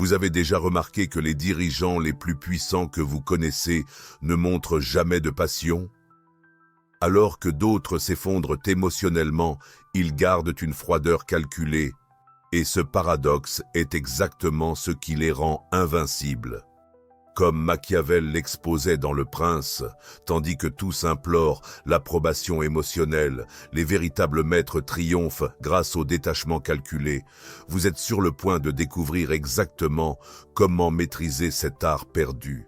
Vous avez déjà remarqué que les dirigeants les plus puissants que vous connaissez ne montrent jamais de passion? Alors que d'autres s'effondrent émotionnellement, ils gardent une froideur calculée. Et ce paradoxe est exactement ce qui les rend invincibles. Comme Machiavel l'exposait dans Le Prince, tandis que tous implorent l'approbation émotionnelle, les véritables maîtres triomphent grâce au détachement calculé. Vous êtes sur le point de découvrir exactement comment maîtriser cet art perdu.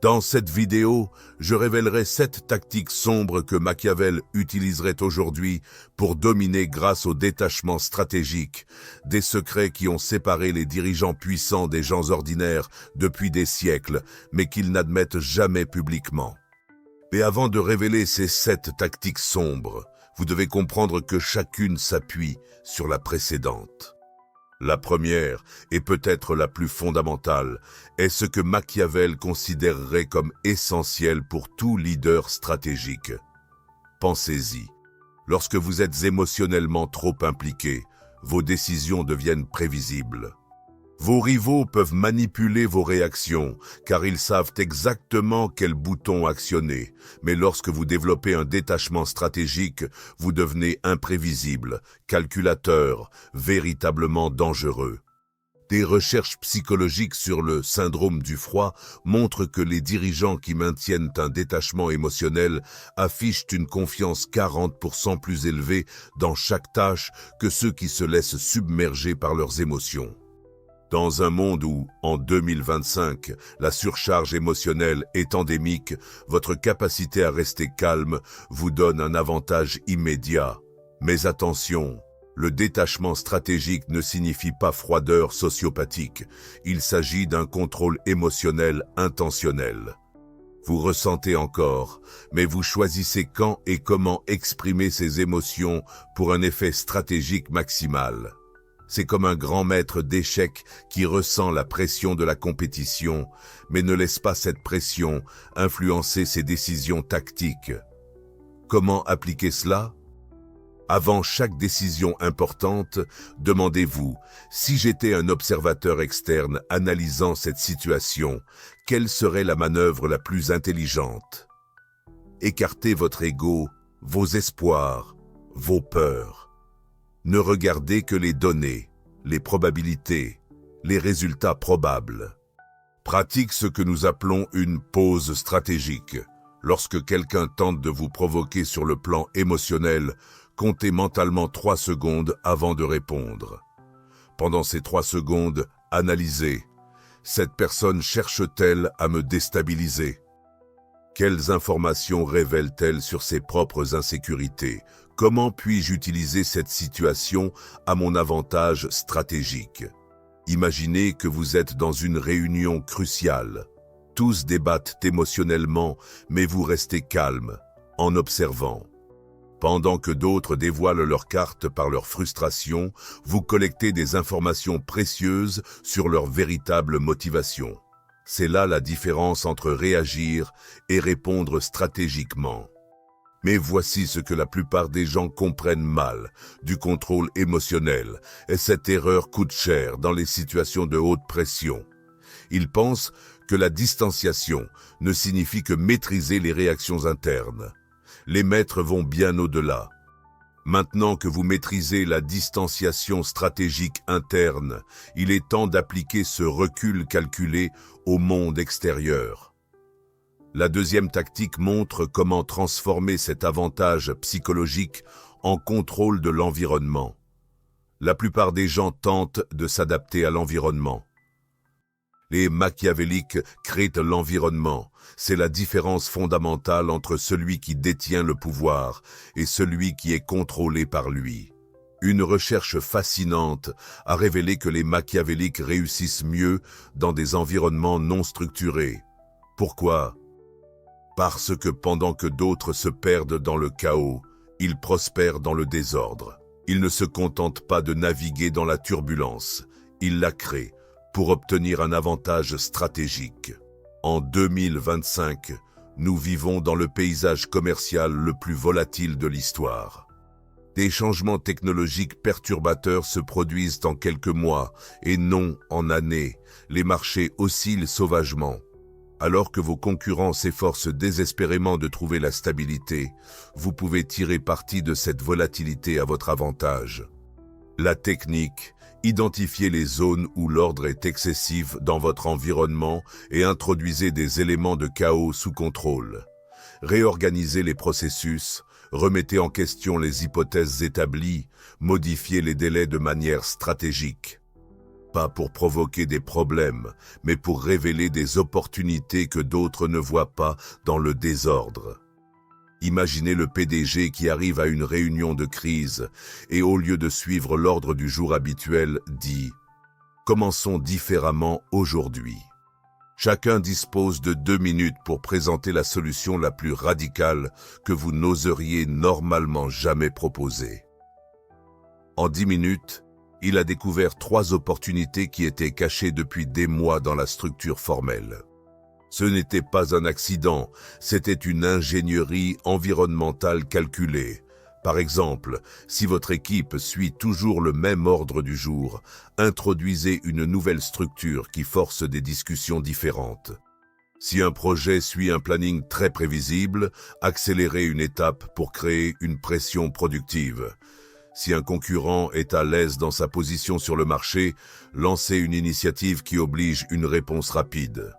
Dans cette vidéo, je révélerai 7 tactiques sombres que Machiavel utiliserait aujourd'hui pour dominer grâce au détachement stratégique, des secrets qui ont séparé les dirigeants puissants des gens ordinaires depuis des siècles, mais qu'ils n'admettent jamais publiquement. Et avant de révéler ces 7 tactiques sombres, vous devez comprendre que chacune s'appuie sur la précédente. La première, et peut-être la plus fondamentale, est ce que Machiavel considérerait comme essentiel pour tout leader stratégique. Pensez-y. Lorsque vous êtes émotionnellement trop impliqué, vos décisions deviennent prévisibles. Vos rivaux peuvent manipuler vos réactions, car ils savent exactement quel bouton actionner. Mais lorsque vous développez un détachement stratégique, vous devenez imprévisible, calculateur, véritablement dangereux. Des recherches psychologiques sur le syndrome du froid montrent que les dirigeants qui maintiennent un détachement émotionnel affichent une confiance 40% plus élevée dans chaque tâche que ceux qui se laissent submerger par leurs émotions. Dans un monde où, en 2025, la surcharge émotionnelle est endémique, votre capacité à rester calme vous donne un avantage immédiat. Mais attention, le détachement stratégique ne signifie pas froideur sociopathique. Il s'agit d'un contrôle émotionnel intentionnel. Vous ressentez encore, mais vous choisissez quand et comment exprimer ces émotions pour un effet stratégique maximal. C'est comme un grand maître d'échecs qui ressent la pression de la compétition, mais ne laisse pas cette pression influencer ses décisions tactiques. Comment appliquer cela? Avant chaque décision importante, demandez-vous, si j'étais un observateur externe analysant cette situation, quelle serait la manœuvre la plus intelligente? Écartez votre ego, vos espoirs, vos peurs. Ne regardez que les données, les probabilités, les résultats probables. Pratique ce que nous appelons une pause stratégique. Lorsque quelqu'un tente de vous provoquer sur le plan émotionnel, comptez mentalement 3 secondes avant de répondre. Pendant ces 3 secondes, analysez. Cette personne cherche-t-elle à me déstabiliser? Quelles informations révèle-t-elle sur ses propres insécurités? Comment puis-je utiliser cette situation à mon avantage stratégique? Imaginez que vous êtes dans une réunion cruciale. Tous débattent émotionnellement, mais vous restez calme, en observant. Pendant que d'autres dévoilent leurs cartes par leur frustration, vous collectez des informations précieuses sur leur véritable motivation. C'est là la différence entre réagir et répondre stratégiquement. Mais voici ce que la plupart des gens comprennent mal du contrôle émotionnel, et cette erreur coûte cher dans les situations de haute pression. Ils pensent que la distanciation ne signifie que maîtriser les réactions internes. Les maîtres vont bien au-delà. Maintenant que vous maîtrisez la distanciation stratégique interne, il est temps d'appliquer ce recul calculé au monde extérieur. La deuxième tactique montre comment transformer cet avantage psychologique en contrôle de l'environnement. La plupart des gens tentent de s'adapter à l'environnement. Les machiavéliques créent l'environnement. C'est la différence fondamentale entre celui qui détient le pouvoir et celui qui est contrôlé par lui. Une recherche fascinante a révélé que les machiavéliques réussissent mieux dans des environnements non structurés. Pourquoi? Parce que pendant que d'autres se perdent dans le chaos, ils prospèrent dans le désordre. Ils ne se contentent pas de naviguer dans la turbulence, ils la créent pour obtenir un avantage stratégique. En 2025, nous vivons dans le paysage commercial le plus volatile de l'histoire. Des changements technologiques perturbateurs se produisent en quelques mois et non en années. Les marchés oscillent sauvagement. Alors que vos concurrents s'efforcent désespérément de trouver la stabilité, vous pouvez tirer parti de cette volatilité à votre avantage. La technique, identifiez les zones où l'ordre est excessif dans votre environnement et introduisez des éléments de chaos sous contrôle. Réorganisez les processus, remettez en question les hypothèses établies, modifiez les délais de manière stratégique. Pas pour provoquer des problèmes, mais pour révéler des opportunités que d'autres ne voient pas dans le désordre. Imaginez le PDG qui arrive à une réunion de crise et au lieu de suivre l'ordre du jour habituel, dit « Commençons différemment aujourd'hui ». Chacun dispose de 2 minutes pour présenter la solution la plus radicale que vous n'oseriez normalement jamais proposer. En 10 minutes, il a découvert 3 opportunités qui étaient cachées depuis des mois dans la structure formelle. Ce n'était pas un accident, c'était une ingénierie environnementale calculée. Par exemple, si votre équipe suit toujours le même ordre du jour, introduisez une nouvelle structure qui force des discussions différentes. Si un projet suit un planning très prévisible, accélérez une étape pour créer une pression productive. Si un concurrent est à l'aise dans sa position sur le marché, lancez une initiative qui oblige une réponse rapide.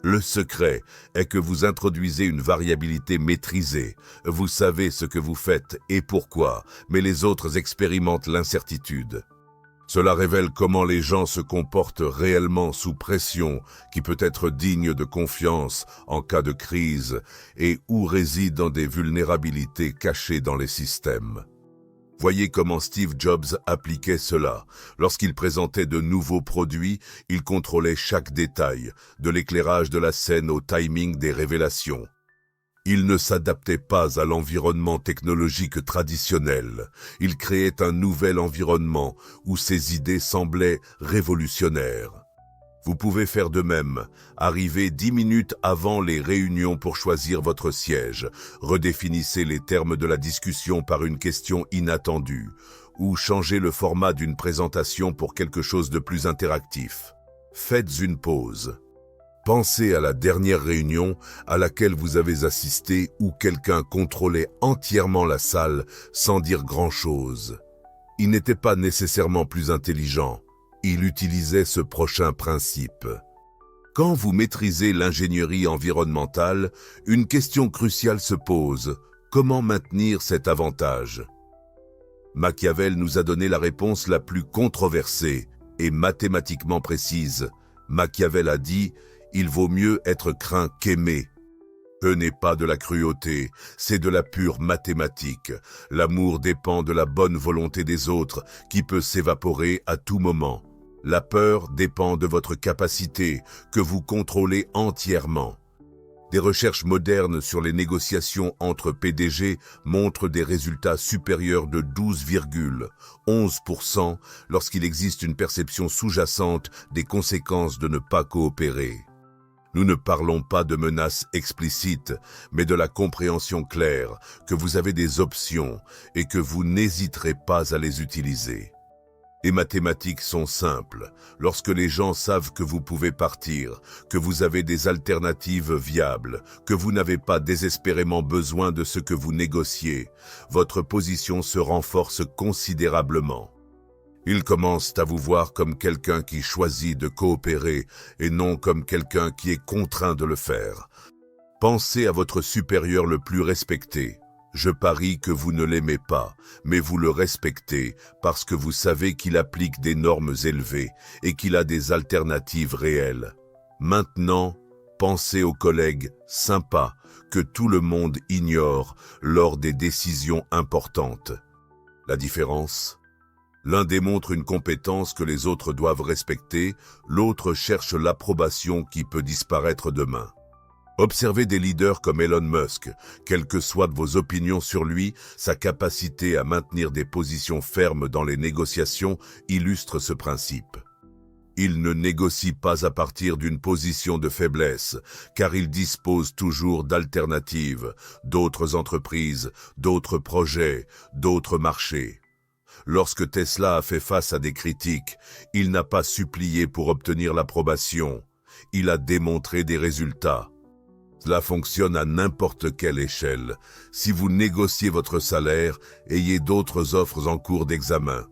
Le secret est que vous introduisez une variabilité maîtrisée. Vous savez ce que vous faites et pourquoi, mais les autres expérimentent l'incertitude. Cela révèle comment les gens se comportent réellement sous pression, qui peut être digne de confiance en cas de crise, et où résident des vulnérabilités cachées dans les systèmes. Voyez comment Steve Jobs appliquait cela. Lorsqu'il présentait de nouveaux produits, il contrôlait chaque détail, de l'éclairage de la scène au timing des révélations. Il ne s'adaptait pas à l'environnement technologique traditionnel. Il créait un nouvel environnement où ses idées semblaient révolutionnaires. Vous pouvez faire de même. Arrivez 10 minutes avant les réunions pour choisir votre siège. Redéfinissez les termes de la discussion par une question inattendue. Ou changez le format d'une présentation pour quelque chose de plus interactif. Faites une pause. Pensez à la dernière réunion à laquelle vous avez assisté où quelqu'un contrôlait entièrement la salle sans dire grand-chose. Il n'était pas nécessairement plus intelligent. Il utilisait ce prochain principe. Quand vous maîtrisez l'ingénierie environnementale, une question cruciale se pose. Comment maintenir cet avantage? Machiavel nous a donné la réponse la plus controversée et mathématiquement précise. Machiavel a dit « Il vaut mieux être craint qu'aimé ». Ce n'est pas de la cruauté, c'est de la pure mathématique. L'amour dépend de la bonne volonté des autres qui peut s'évaporer à tout moment. La peur dépend de votre capacité, que vous contrôlez entièrement. Des recherches modernes sur les négociations entre PDG montrent des résultats supérieurs de 12,11% lorsqu'il existe une perception sous-jacente des conséquences de ne pas coopérer. Nous ne parlons pas de menaces explicites, mais de la compréhension claire que vous avez des options et que vous n'hésiterez pas à les utiliser. Les mathématiques sont simples. Lorsque les gens savent que vous pouvez partir, que vous avez des alternatives viables, que vous n'avez pas désespérément besoin de ce que vous négociez, votre position se renforce considérablement. Ils commencent à vous voir comme quelqu'un qui choisit de coopérer et non comme quelqu'un qui est contraint de le faire. Pensez à votre supérieur le plus respecté. Je parie que vous ne l'aimez pas, mais vous le respectez parce que vous savez qu'il applique des normes élevées et qu'il a des alternatives réelles. Maintenant, pensez aux collègues sympas que tout le monde ignore lors des décisions importantes. La différence ? L'un démontre une compétence que les autres doivent respecter, l'autre cherche l'approbation qui peut disparaître demain. Observez des leaders comme Elon Musk, quelles que soient vos opinions sur lui, sa capacité à maintenir des positions fermes dans les négociations illustre ce principe. Il ne négocie pas à partir d'une position de faiblesse, car il dispose toujours d'alternatives, d'autres entreprises, d'autres projets, d'autres marchés. Lorsque Tesla a fait face à des critiques, il n'a pas supplié pour obtenir l'approbation. Il a démontré des résultats. Cela fonctionne à n'importe quelle échelle. Si vous négociez votre salaire, ayez d'autres offres en cours d'examen.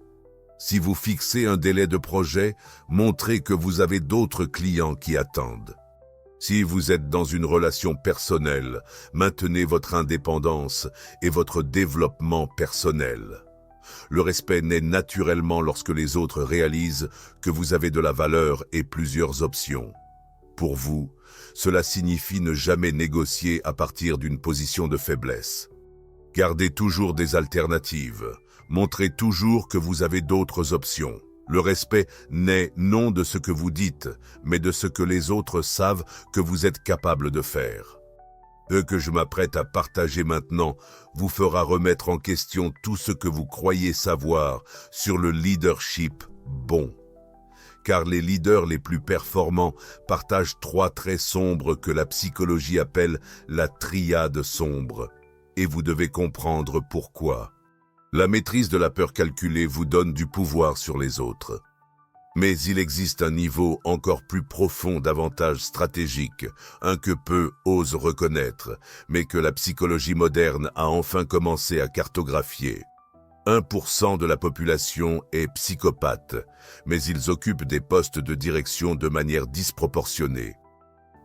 Si vous fixez un délai de projet, montrez que vous avez d'autres clients qui attendent. Si vous êtes dans une relation personnelle, maintenez votre indépendance et votre développement personnel. Le respect naît naturellement lorsque les autres réalisent que vous avez de la valeur et plusieurs options. Pour vous, cela signifie ne jamais négocier à partir d'une position de faiblesse. Gardez toujours des alternatives. Montrez toujours que vous avez d'autres options. Le respect naît non de ce que vous dites, mais de ce que les autres savent que vous êtes capable de faire. Ce que je m'apprête à partager maintenant vous fera remettre en question tout ce que vous croyez savoir sur le leadership bon. Car les leaders les plus performants partagent 3 traits sombres que la psychologie appelle la triade sombre. Et vous devez comprendre pourquoi. La maîtrise de la peur calculée vous donne du pouvoir sur les autres. Mais il existe un niveau encore plus profond d'avantages stratégiques, un que peu osent reconnaître, mais que la psychologie moderne a enfin commencé à cartographier. 1% de la population est psychopathe, mais ils occupent des postes de direction de manière disproportionnée.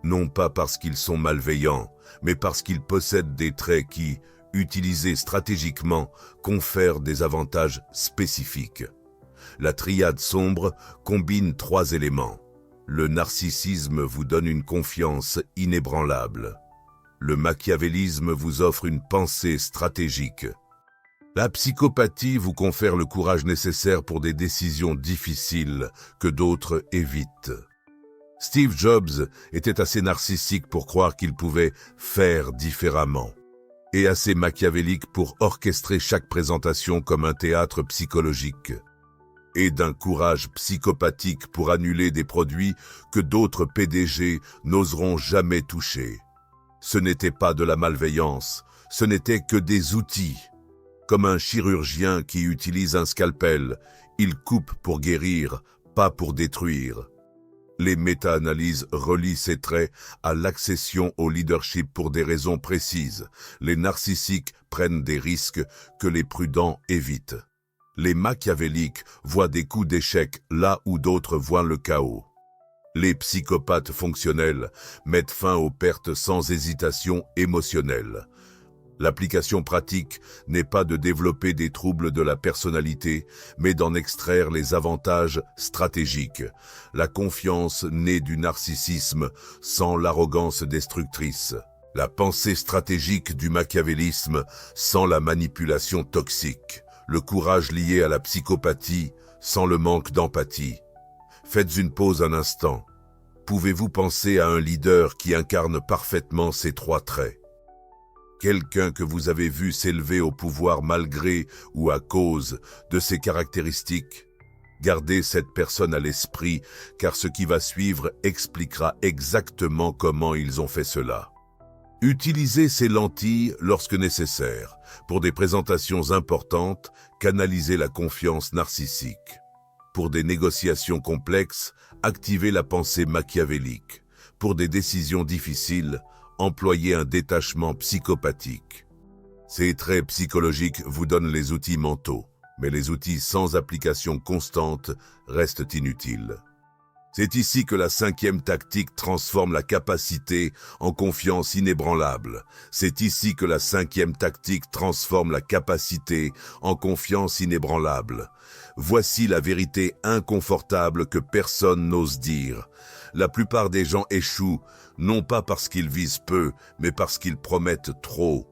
Non pas parce qu'ils sont malveillants, mais parce qu'ils possèdent des traits qui, utilisés stratégiquement, confèrent des avantages spécifiques. La triade sombre combine 3 éléments. Le narcissisme vous donne une confiance inébranlable. Le machiavélisme vous offre une pensée stratégique. La psychopathie vous confère le courage nécessaire pour des décisions difficiles que d'autres évitent. Steve Jobs était assez narcissique pour croire qu'il pouvait faire différemment, et assez machiavélique pour orchestrer chaque présentation comme un théâtre psychologique, et d'un courage psychopathique pour annuler des produits que d'autres PDG n'oseront jamais toucher. Ce n'était pas de la malveillance, ce n'était que des outils. Comme un chirurgien qui utilise un scalpel, il coupe pour guérir, pas pour détruire. Les méta-analyses relient ces traits à l'accession au leadership pour des raisons précises. Les narcissiques prennent des risques que les prudents évitent. Les machiavéliques voient des coups d'échec là où d'autres voient le chaos. Les psychopathes fonctionnels mettent fin aux pertes sans hésitation émotionnelle. L'application pratique n'est pas de développer des troubles de la personnalité, mais d'en extraire les avantages stratégiques. La confiance naît du narcissisme sans l'arrogance destructrice. La pensée stratégique du machiavélisme sans la manipulation toxique. Le courage lié à la psychopathie sans le manque d'empathie. Faites une pause un instant. Pouvez-vous penser à un leader qui incarne parfaitement ces 3 traits? Quelqu'un que vous avez vu s'élever au pouvoir malgré ou à cause de ses caractéristiques. Gardez cette personne à l'esprit, car ce qui va suivre expliquera exactement comment ils ont fait cela. Utilisez ces lentilles lorsque nécessaire. Pour des présentations importantes, canalisez la confiance narcissique. Pour des négociations complexes, activez la pensée machiavélique. Pour des décisions difficiles, employez un détachement psychopathique. Ces traits psychologiques vous donnent les outils mentaux, mais les outils sans application constante restent inutiles. C'est ici que la 5e tactique transforme la capacité en confiance inébranlable. C'est ici que la 5e tactique transforme la capacité en confiance inébranlable. Voici la vérité inconfortable que personne n'ose dire. La plupart des gens échouent, non pas parce qu'ils visent peu, mais parce qu'ils promettent trop.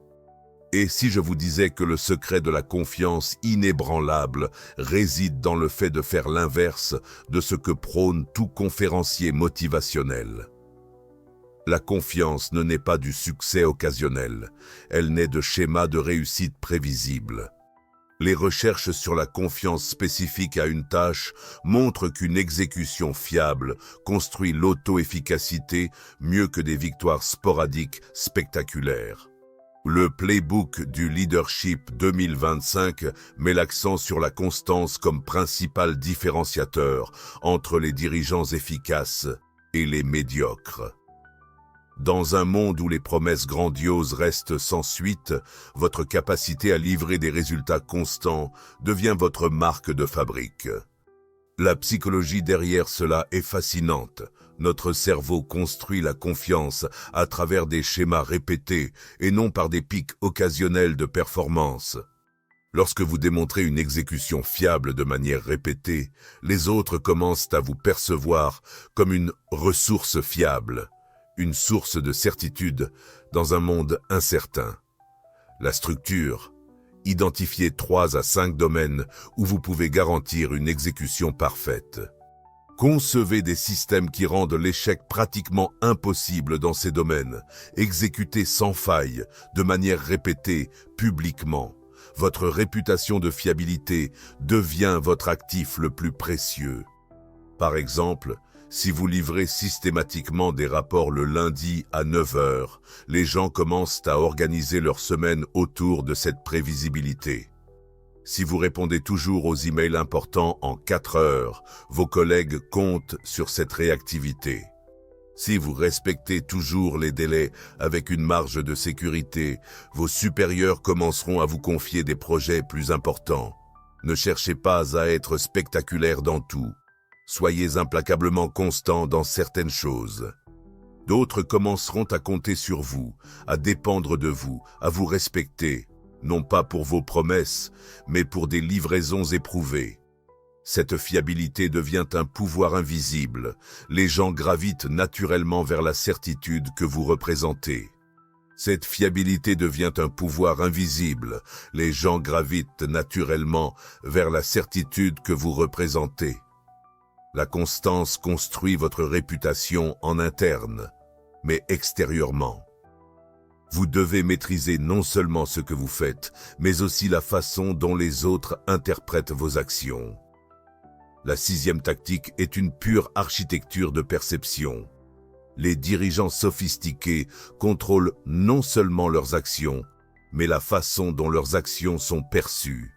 Et si je vous disais que le secret de la confiance inébranlable réside dans le fait de faire l'inverse de ce que prône tout conférencier motivationnel? La confiance ne naît pas du succès occasionnel, elle naît de schémas de réussite prévisibles. Les recherches sur la confiance spécifique à une tâche montrent qu'une exécution fiable construit l'auto-efficacité mieux que des victoires sporadiques spectaculaires. Le Playbook du Leadership 2025 met l'accent sur la constance comme principal différenciateur entre les dirigeants efficaces et les médiocres. Dans un monde où les promesses grandioses restent sans suite, votre capacité à livrer des résultats constants devient votre marque de fabrique. La psychologie derrière cela est fascinante. Notre cerveau construit la confiance à travers des schémas répétés et non par des pics occasionnels de performance. Lorsque vous démontrez une exécution fiable de manière répétée, les autres commencent à vous percevoir comme une ressource fiable, une source de certitude dans un monde incertain. La structure. Identifiez 3 à 5 domaines où vous pouvez garantir une exécution parfaite. Concevez des systèmes qui rendent l'échec pratiquement impossible dans ces domaines. Exécutez sans faille, de manière répétée, publiquement. Votre réputation de fiabilité devient votre actif le plus précieux. Par exemple, si vous livrez systématiquement des rapports le lundi à 9 heures, les gens commencent à organiser leur semaine autour de cette prévisibilité. Si vous répondez toujours aux emails importants en 4 heures, vos collègues comptent sur cette réactivité. Si vous respectez toujours les délais avec une marge de sécurité, vos supérieurs commenceront à vous confier des projets plus importants. Ne cherchez pas à être spectaculaire dans tout. Soyez implacablement constant dans certaines choses. D'autres commenceront à compter sur vous, à dépendre de vous, à vous respecter, non pas pour vos promesses, mais pour des livraisons éprouvées. Cette fiabilité devient un pouvoir invisible. Les gens gravitent naturellement vers la certitude que vous représentez. Cette fiabilité devient un pouvoir invisible. Les gens gravitent naturellement vers la certitude que vous représentez. La constance construit votre réputation en interne, mais extérieurement. Vous devez maîtriser non seulement ce que vous faites, mais aussi la façon dont les autres interprètent vos actions. La 6e tactique est une pure architecture de perception. Les dirigeants sophistiqués contrôlent non seulement leurs actions, mais la façon dont leurs actions sont perçues.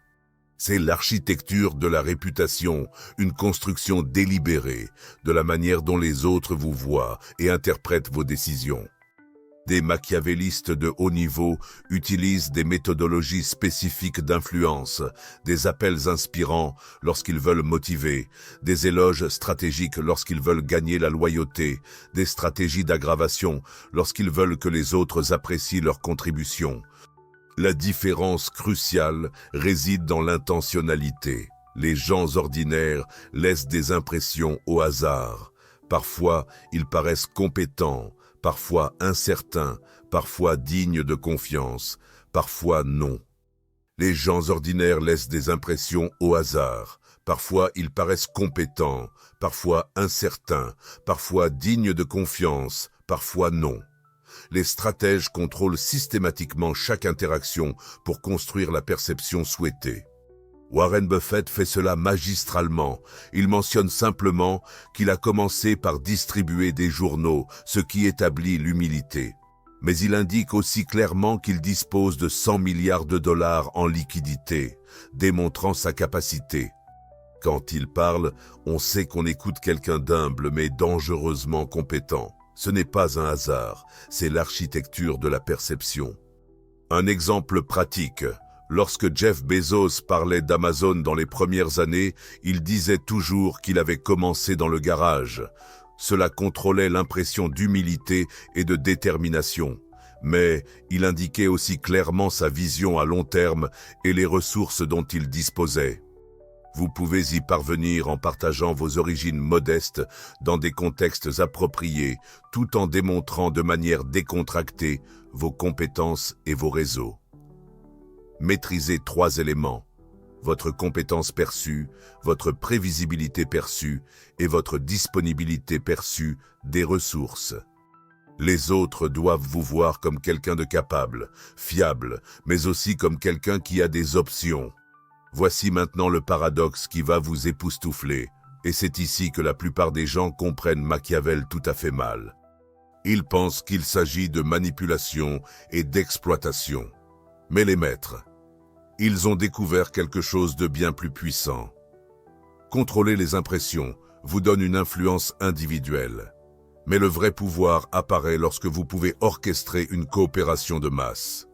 C'est l'architecture de la réputation, une construction délibérée de la manière dont les autres vous voient et interprètent vos décisions. Des machiavélistes de haut niveau utilisent des méthodologies spécifiques d'influence, des appels inspirants lorsqu'ils veulent motiver, des éloges stratégiques lorsqu'ils veulent gagner la loyauté, des stratégies d'aggravation lorsqu'ils veulent que les autres apprécient leur contribution. La différence cruciale réside dans l'intentionnalité. Les gens ordinaires laissent des impressions au hasard. Parfois, ils paraissent compétents, parfois incertains, parfois dignes de confiance, parfois non. Les gens ordinaires laissent des impressions au hasard. Parfois, ils paraissent compétents, parfois incertains, parfois dignes de confiance, parfois non. Les stratèges contrôlent systématiquement chaque interaction pour construire la perception souhaitée. Warren Buffett fait cela magistralement. Il mentionne simplement qu'il a commencé par distribuer des journaux, ce qui établit l'humilité. Mais il indique aussi clairement qu'il dispose de 100 milliards de dollars en liquidité, démontrant sa capacité. Quand il parle, on sait qu'on écoute quelqu'un d'humble mais dangereusement compétent. Ce n'est pas un hasard, c'est l'architecture de la perception. Un exemple pratique. Lorsque Jeff Bezos parlait d'Amazon dans les premières années, il disait toujours qu'il avait commencé dans le garage. Cela contrôlait l'impression d'humilité et de détermination. Mais il indiquait aussi clairement sa vision à long terme et les ressources dont il disposait. Vous pouvez y parvenir en partageant vos origines modestes dans des contextes appropriés, tout en démontrant de manière décontractée vos compétences et vos réseaux. Maîtrisez 3 éléments: votre compétence perçue, votre prévisibilité perçue et votre disponibilité perçue des ressources. Les autres doivent vous voir comme quelqu'un de capable, fiable, mais aussi comme quelqu'un qui a des options. Voici maintenant le paradoxe qui va vous époustoufler, et c'est ici que la plupart des gens comprennent Machiavel tout à fait mal. Ils pensent qu'il s'agit de manipulation et d'exploitation. Mais les maîtres, ils ont découvert quelque chose de bien plus puissant. Contrôler les impressions vous donne une influence individuelle. Mais le vrai pouvoir apparaît lorsque vous pouvez orchestrer une coopération de masse.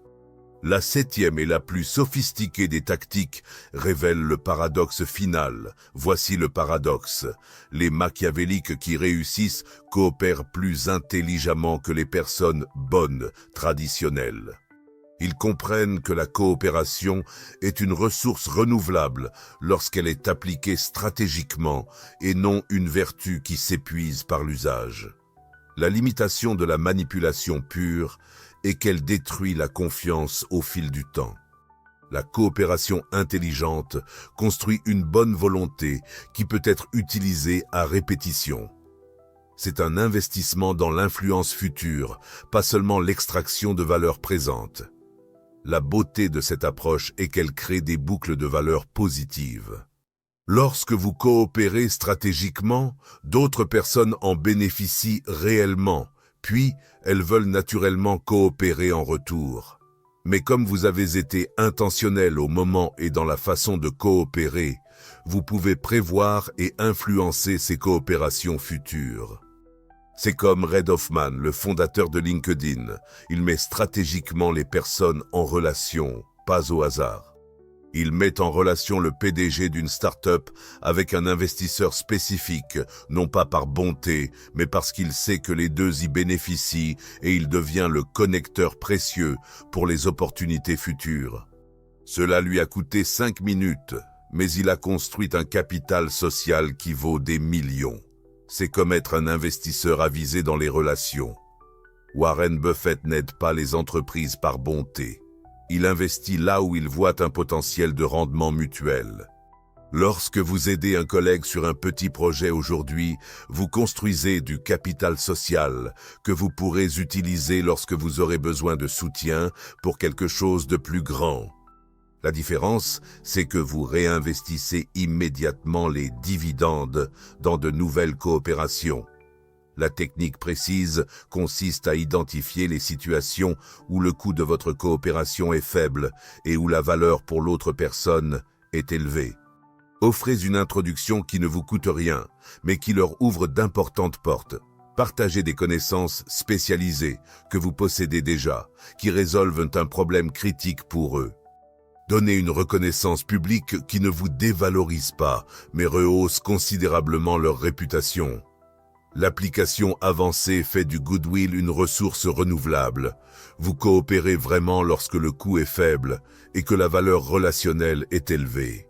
La 7e et la plus sophistiquée des tactiques révèle le paradoxe final. Voici le paradoxe. Les machiavéliques qui réussissent coopèrent plus intelligemment que les personnes bonnes, traditionnelles. Ils comprennent que la coopération est une ressource renouvelable lorsqu'elle est appliquée stratégiquement et non une vertu qui s'épuise par l'usage. La limitation de la manipulation pure est qu'elle détruit la confiance au fil du temps. La coopération intelligente construit une bonne volonté qui peut être utilisée à répétition. C'est un investissement dans l'influence future, pas seulement l'extraction de valeurs présentes. La beauté de cette approche est qu'elle crée des boucles de valeurs positives. Lorsque vous coopérez stratégiquement, d'autres personnes en bénéficient réellement, puis elles veulent naturellement coopérer en retour. Mais comme vous avez été intentionnel au moment et dans la façon de coopérer, vous pouvez prévoir et influencer ces coopérations futures. C'est comme Reid Hoffman, le fondateur de LinkedIn. Il met stratégiquement les personnes en relation, pas au hasard. Il met en relation le PDG d'une start-up avec un investisseur spécifique, non pas par bonté, mais parce qu'il sait que les deux y bénéficient et il devient le connecteur précieux pour les opportunités futures. Cela lui a coûté 5 minutes, mais il a construit un capital social qui vaut des millions. C'est comme être un investisseur avisé dans les relations. Warren Buffett n'aide pas les entreprises par bonté. Il investit là où il voit un potentiel de rendement mutuel. Lorsque vous aidez un collègue sur un petit projet aujourd'hui, vous construisez du capital social que vous pourrez utiliser lorsque vous aurez besoin de soutien pour quelque chose de plus grand. La différence, c'est que vous réinvestissez immédiatement les dividendes dans de nouvelles coopérations. La technique précise consiste à identifier les situations où le coût de votre coopération est faible et où la valeur pour l'autre personne est élevée. Offrez une introduction qui ne vous coûte rien, mais qui leur ouvre d'importantes portes. Partagez des connaissances spécialisées que vous possédez déjà, qui résolvent un problème critique pour eux. Donnez une reconnaissance publique qui ne vous dévalorise pas, mais rehausse considérablement leur réputation. L'application avancée fait du goodwill une ressource renouvelable. Vous coopérez vraiment lorsque le coût est faible et que la valeur relationnelle est élevée.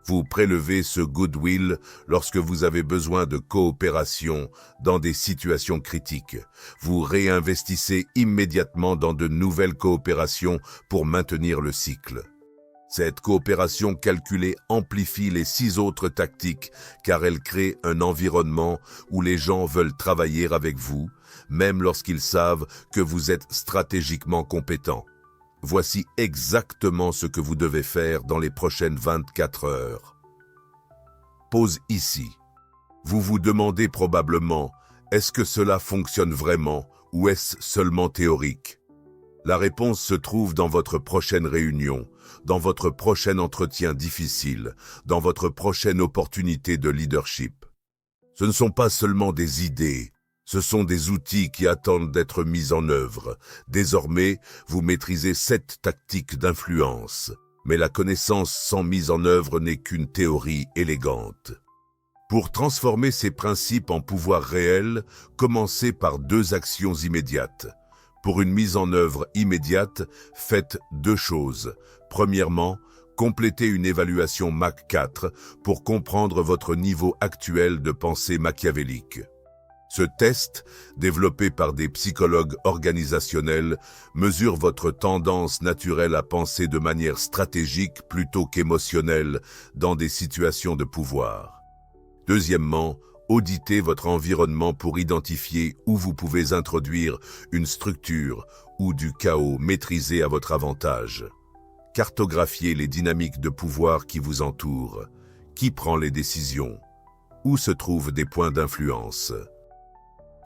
Vous prélevez ce goodwill lorsque vous avez besoin de coopération dans des situations critiques. Vous réinvestissez immédiatement dans de nouvelles coopérations pour maintenir le cycle. Cette coopération calculée amplifie les 6 autres tactiques car elle crée un environnement où les gens veulent travailler avec vous, même lorsqu'ils savent que vous êtes stratégiquement compétent. Voici exactement ce que vous devez faire dans les prochaines 24 heures. Pause ici. Vous vous demandez probablement, est-ce que cela fonctionne vraiment ou est-ce seulement théorique? La réponse se trouve dans votre prochaine réunion, dans votre prochain entretien difficile, dans votre prochaine opportunité de leadership. Ce ne sont pas seulement des idées, ce sont des outils qui attendent d'être mis en œuvre. Désormais, vous maîtrisez 7 tactiques d'influence, mais la connaissance sans mise en œuvre n'est qu'une théorie élégante. Pour transformer ces principes en pouvoir réel, commencez par 2 actions immédiates. Pour une mise en œuvre immédiate, faites 2 choses. Premièrement, complétez une évaluation Mach 4 pour comprendre votre niveau actuel de pensée machiavélique. Ce test, développé par des psychologues organisationnels, mesure votre tendance naturelle à penser de manière stratégique plutôt qu'émotionnelle dans des situations de pouvoir. Deuxièmement, auditez votre environnement pour identifier où vous pouvez introduire une structure ou du chaos maîtrisé à votre avantage. Cartographiez les dynamiques de pouvoir qui vous entourent. Qui prend les décisions? Où se trouvent des points d'influence?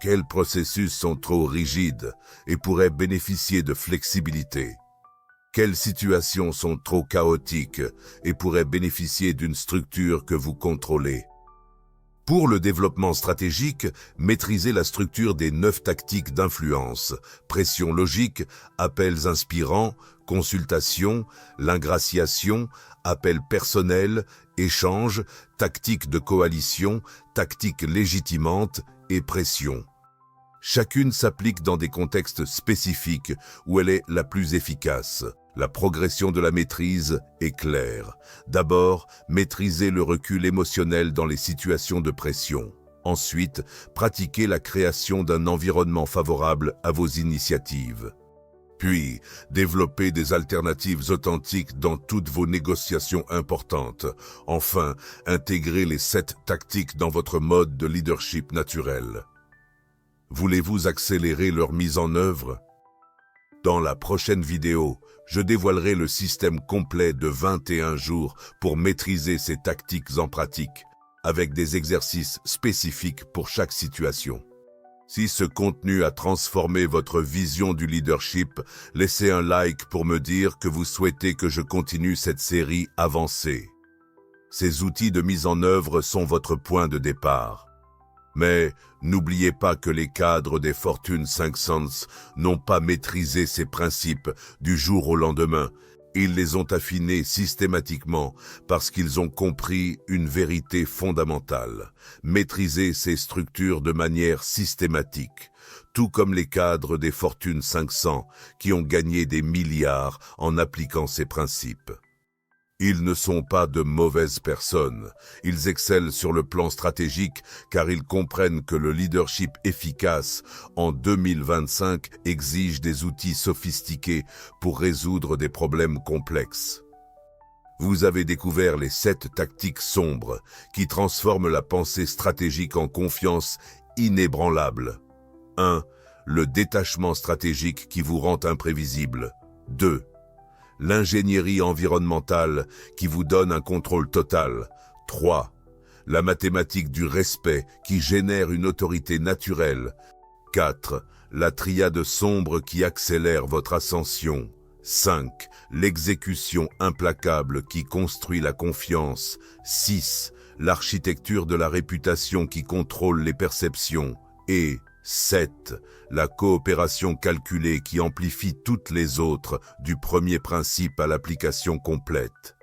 Quels processus sont trop rigides et pourraient bénéficier de flexibilité? Quelles situations sont trop chaotiques et pourraient bénéficier d'une structure que vous contrôlez? Pour le développement stratégique, maîtrisez la structure des 9 tactiques d'influence: pression logique, appels inspirants, consultation, l'ingraciation, appel personnel, échange, tactique de coalition, tactique légitimante et pression. Chacune s'applique dans des contextes spécifiques où elle est la plus efficace. La progression de la maîtrise est claire. D'abord, maîtrisez le recul émotionnel dans les situations de pression. Ensuite, pratiquez la création d'un environnement favorable à vos initiatives. Puis, développez des alternatives authentiques dans toutes vos négociations importantes. Enfin, intégrez les 7 tactiques dans votre mode de leadership naturel. Voulez-vous accélérer leur mise en œuvre? Dans la prochaine vidéo, je dévoilerai le système complet de 21 jours pour maîtriser ces tactiques en pratique, avec des exercices spécifiques pour chaque situation. Si ce contenu a transformé votre vision du leadership, laissez un like pour me dire que vous souhaitez que je continue cette série avancée. Ces outils de mise en œuvre sont votre point de départ. Mais n'oubliez pas que les cadres des Fortune 500 n'ont pas maîtrisé ces principes du jour au lendemain. Ils les ont affinés systématiquement parce qu'ils ont compris une vérité fondamentale: maîtriser ces structures de manière systématique, tout comme les cadres des Fortune 500 qui ont gagné des milliards en appliquant ces principes. Ils ne sont pas de mauvaises personnes. Ils excellent sur le plan stratégique car ils comprennent que le leadership efficace en 2025 exige des outils sophistiqués pour résoudre des problèmes complexes. Vous avez découvert les 7 tactiques sombres qui transforment la pensée stratégique en confiance inébranlable. 1. Le détachement stratégique qui vous rend imprévisible. 2. L'ingénierie environnementale qui vous donne un contrôle total. 3. La mathématique du respect qui génère une autorité naturelle. 4. La triade sombre qui accélère votre ascension. 5. L'exécution implacable qui construit la confiance. 6. L'architecture de la réputation qui contrôle les perceptions. Et 7. La coopération calculée qui amplifie toutes les autres, du premier principe à l'application complète.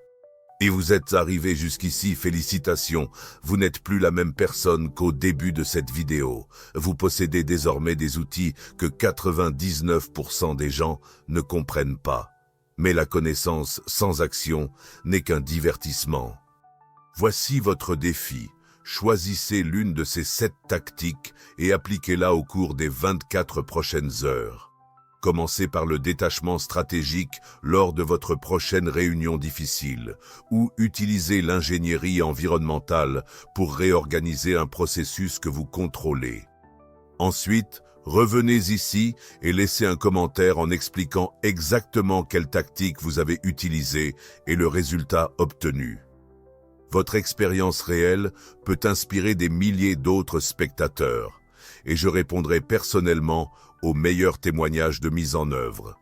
Et vous êtes arrivé jusqu'ici, félicitations, vous n'êtes plus la même personne qu'au début de cette vidéo. Vous possédez désormais des outils que 99% des gens ne comprennent pas. Mais la connaissance sans action n'est qu'un divertissement. Voici votre défi. Choisissez l'une de ces 7 tactiques et appliquez-la au cours des 24 prochaines heures. Commencez par le détachement stratégique lors de votre prochaine réunion difficile, ou utilisez l'ingénierie environnementale pour réorganiser un processus que vous contrôlez. Ensuite, revenez ici et laissez un commentaire en expliquant exactement quelle tactique vous avez utilisée et le résultat obtenu. Votre expérience réelle peut inspirer des milliers d'autres spectateurs, et je répondrai personnellement aux meilleurs témoignages de mise en œuvre.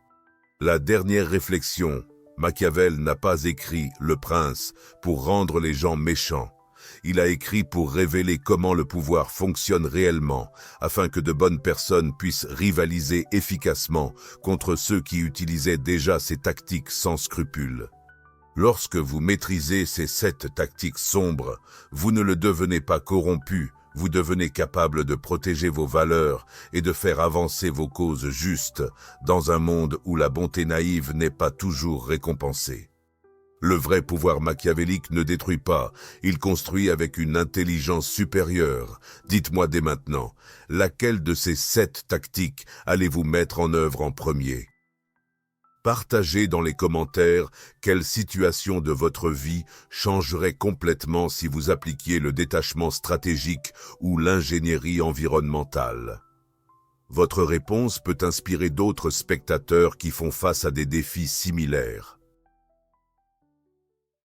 La dernière réflexion: Machiavel n'a pas écrit Le Prince pour rendre les gens méchants. Il a écrit pour révéler comment le pouvoir fonctionne réellement, afin que de bonnes personnes puissent rivaliser efficacement contre ceux qui utilisaient déjà ces tactiques sans scrupules. Lorsque vous maîtrisez ces 7 tactiques sombres, vous ne le devenez pas corrompu, vous devenez capable de protéger vos valeurs et de faire avancer vos causes justes dans un monde où la bonté naïve n'est pas toujours récompensée. Le vrai pouvoir machiavélique ne détruit pas, il construit avec une intelligence supérieure. Dites-moi dès maintenant, laquelle de ces 7 tactiques allez-vous mettre en œuvre en premier ? Partagez dans les commentaires quelle situation de votre vie changerait complètement si vous appliquiez le détachement stratégique ou l'ingénierie environnementale. Votre réponse peut inspirer d'autres spectateurs qui font face à des défis similaires.